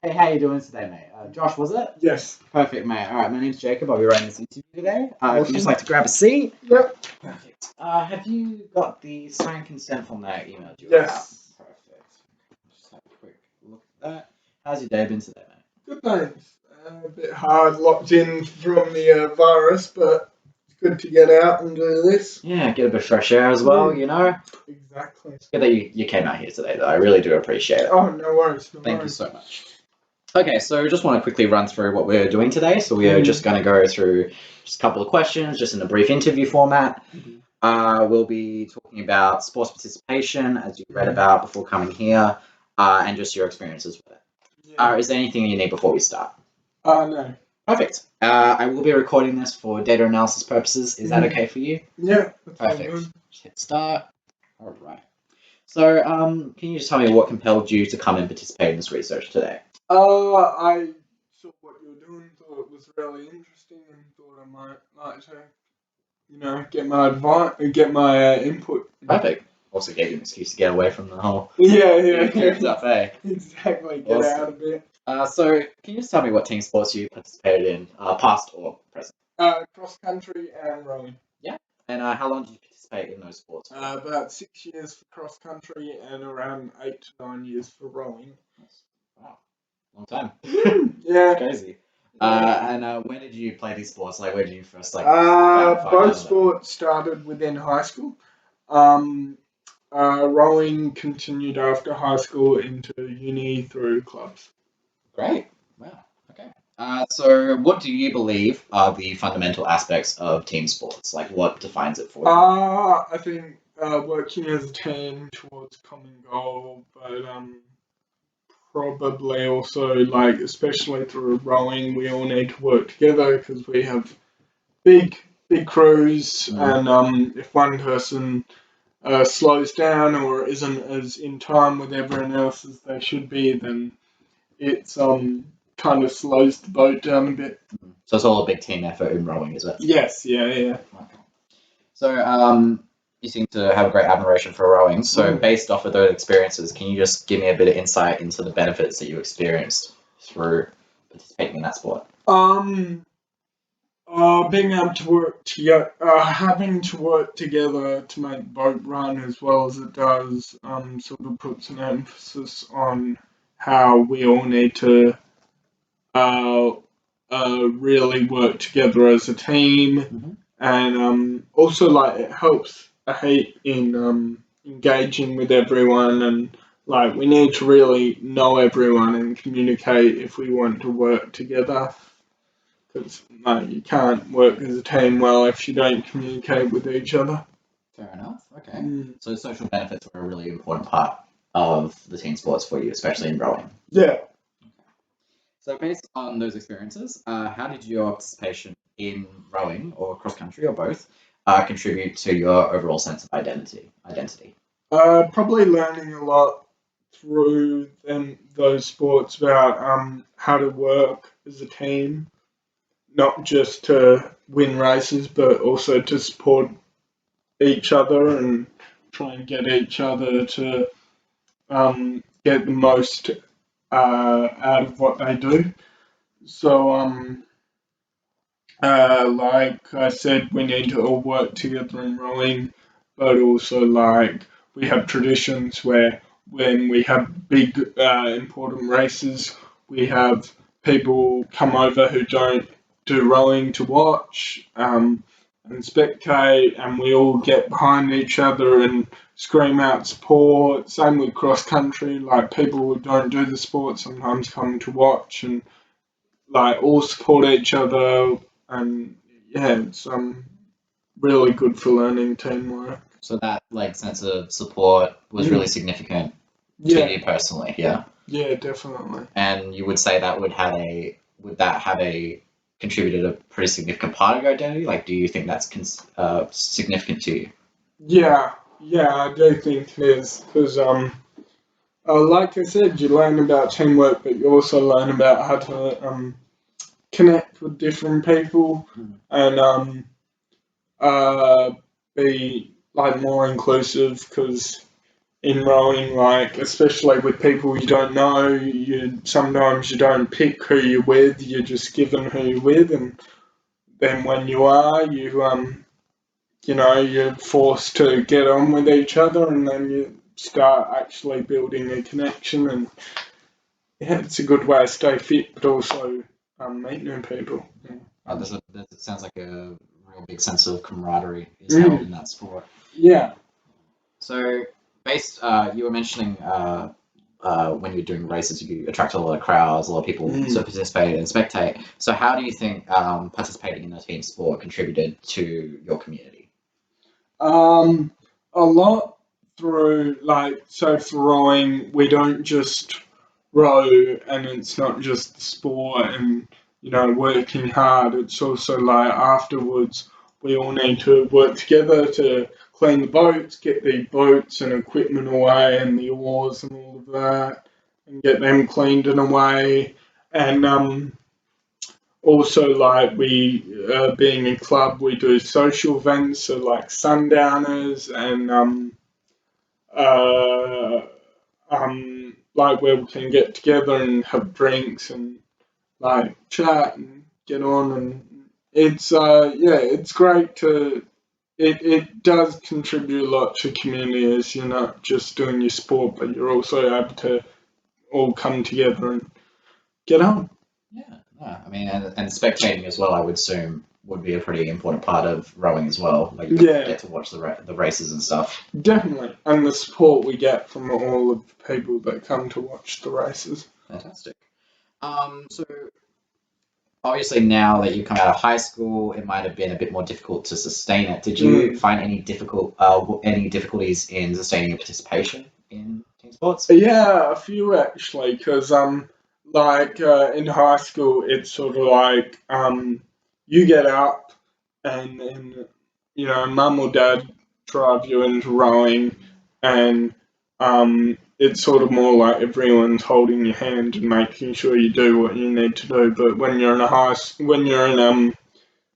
Hey, how you doing today, mate? Josh, was it? Yes. Perfect, mate. All right, my name's Jacob. I'll be running this interview today. If Awesome. you'd just like to grab a seat. Yep. Perfect. Have you got the signed consent form that I emailed you Yes. about? Perfect. Just have a quick look at that. How's your day been today, mate? Good, thanks. A bit hard locked in from the virus, but it's good to get out and do this. Yeah, get a bit of fresh air as well, you know? Exactly. It's good that you came out here today, though. I really do appreciate it. Oh, no worries. Thank you so much. Okay, so just want to quickly run through what we're doing today. So we are just going to go through just a couple of questions, just in a brief interview format. We'll be talking about sports participation, as you read about before coming here, and just your experiences with it. Is there anything you need before we start? No. Perfect. I will be recording this for data analysis purposes. Is that okay for you? Yeah. Perfect. Just hit start. All right. So, can you just tell me what compelled you to come and participate in this research today? I saw what you were doing, thought it was really interesting, and thought I might like to, get my advice, get my input. Perfect. Also gave you an excuse to get away from the whole Yeah. stuff, eh? Exactly. Get out a bit. So, can you just tell me what team sports you participated in, past or present? Cross country and rowing. Yeah. And how long did you participate in those sports? About 6 years for cross country and around 8 to 9 years for rowing. Wow, long time. Yeah. It's crazy. And when did you play these sports? Like, where did you first find both sports started within high school. Rowing continued after high school into uni through clubs. Great. Wow. Okay. So what do you believe are the fundamental aspects of team sports? Like, what defines it for you? I think working as a team towards a common goal, but probably also, like, especially through rowing, we all need to work together because we have big crews, and if one person slows down or isn't as in time with everyone else as they should be, then it's kind of slows the boat down a bit. So it's all a big team effort in rowing, is it? Yes, yeah. Okay. So you seem to have a great admiration for rowing. So based off of those experiences, can you just give me a bit of insight into the benefits that you experienced through participating in that sport? Being able to work together, having to work together to make the boat run as well as it does, sort of puts an emphasis on how we all need to really work together as a team, and also, like, it helps a heap in engaging with everyone, and like, we need to really know everyone and communicate if we want to work together. Because you can't work as a team well if you don't communicate with each other. Fair enough. Okay. So social benefits are a really important part of the team sports for you, especially in rowing. Yeah. So based on those experiences, how did your participation in rowing or cross country or both contribute to your overall sense of identity? Probably learning a lot through those sports about how to work as a team, not just to win races, but also to support each other and try and get each other to get the most out of what they do. So, like I said, we need to all work together in rowing, but also, like, we have traditions where when we have big important races, we have people come over who don't do rowing to watch and spectate, and we all get behind each other and scream out support. Same with cross country, like, people who don't do the sport sometimes come to watch and, like, all support each other, and yeah, it's really good for learning teamwork. So that, like, sense of support was really significant to you personally, yeah? Yeah, definitely. And you would say that would that have contributed a pretty significant part of your identity? Like, do you think that's significant to you? Yeah, I do think it is, because like I said, you learn about teamwork, but you also learn about how to connect with different people and be, like, more inclusive, because in rowing, like especially with people you don't know. Sometimes you don't pick who you're with. You're just given who you're with, and then when you are, you're forced to get on with each other, and then you start actually building a connection. And yeah, it's a good way to stay fit, but also meet new people. It sounds like a real big sense of camaraderie is held in that sport. Yeah. So, you were mentioning when you're doing races, you attract a lot of crowds, a lot of people to participate and spectate. So, how do you think participating in a team sport contributed to your community? A lot through so for rowing, we don't just row, and it's not just the sport and working hard. It's also like afterwards we all need to work together to clean the boats, get the boats and equipment away, and the oars and all of that, and get them cleaned and away. And also, like being a club, we do social events, so like sundowners and uh, like where we can get together and have drinks and like chat and get on, and it's great to. It does contribute a lot to community as you're not just doing your sport, but you're also able to all come together and get on. Yeah, no, I mean, and spectating as well, I would assume would be a pretty important part of rowing as well. Like you get to watch the races and stuff. Definitely, and the support we get from all of the people that come to watch the races. Fantastic. So obviously now that you've come out of high school, it might have been a bit more difficult to sustain it. Did you find any difficulties in sustaining your participation in team sports? Yeah, a few actually, because in high school, it's sort of like you get up and mum or dad drive you into rowing, and it's sort of more like everyone's holding your hand and making sure you do what you need to do. But when you're in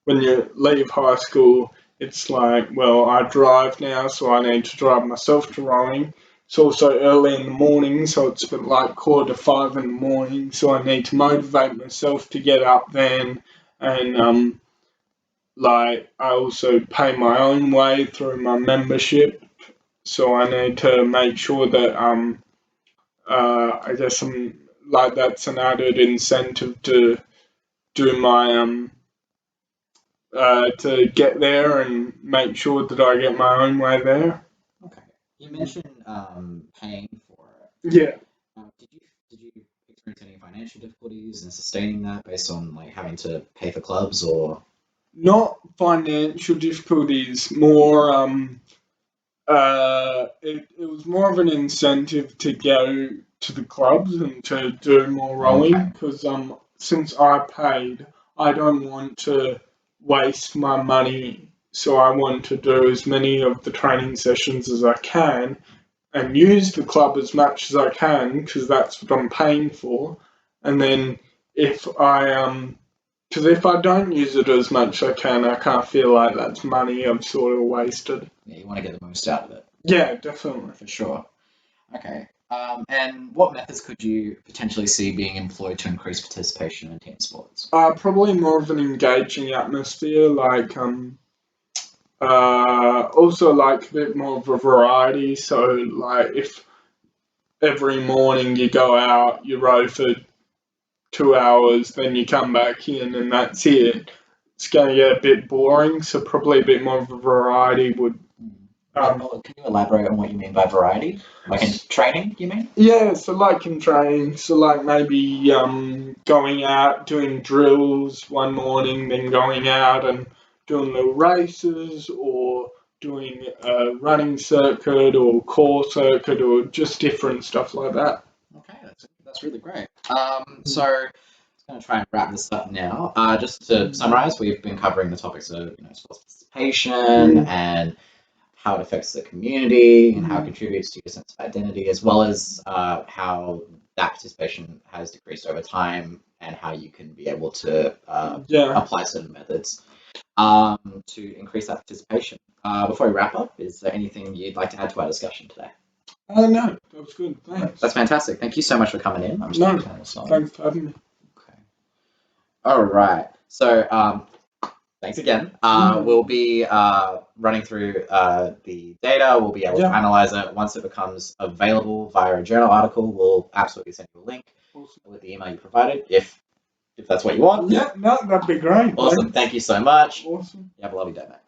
when you leave high school, it's like, well, I drive now, so I need to drive myself to rowing. It's also early in the morning, so it's been like 4:45 in the morning, so I need to motivate myself to get up then. And I also pay my own way through my membership, so I need to make sure that I guess that's an added incentive to do my to get there and make sure that I get my own way there. Okay. You mentioned paying for it. Yeah. Did you experience any financial difficulties in sustaining that based on like having to pay for clubs or? Not financial difficulties, more it was more of an incentive to go to the clubs and to do more rowing because since I paid, I don't want to waste my money, so I want to do as many of the training sessions as I can and use the club as much as I can because that's what I'm paying for. And then if I because if I don't use it as much as I can, I can't feel like that's money I've sort of wasted. Yeah, you want to get the most out of it. Yeah, definitely. For sure. Okay. And what methods could you potentially see being employed to increase participation in team sports? Probably more of an engaging atmosphere, also like a bit more of a variety. So like if every morning you go out, you row for 2 hours, then you come back in and that's it. It's going to get a bit boring, so probably a bit more of a variety would. Can you elaborate on what you mean by variety? Like in training, you mean? Yeah, so like in training, so like maybe going out doing drills one morning, then going out and doing little races, or doing a running circuit or core circuit, or just different stuff like that. Okay, that's really great. So I'm going to try and wrap this up now. Just to summarize, we've been covering the topics of sports participation and how it affects the community and how it contributes to your sense of identity, as well as how that participation has decreased over time and how you can be able to apply certain methods to increase that participation. Before we wrap up, is there anything you'd like to add to our discussion today? Oh, no, that was good. Thanks. That's fantastic. Thank you so much for coming in. I'm just No, going to turn this on. Thanks for having me. Okay. All right. So, thanks again. We'll be running through the data. We'll be able to analyze it. Once it becomes available via a journal article, we'll absolutely send you a link with the email you provided, if that's what you want. Yeah, no, that'd be great. Awesome. Thanks. Thank you so much. Awesome. You have a lovely day, mate.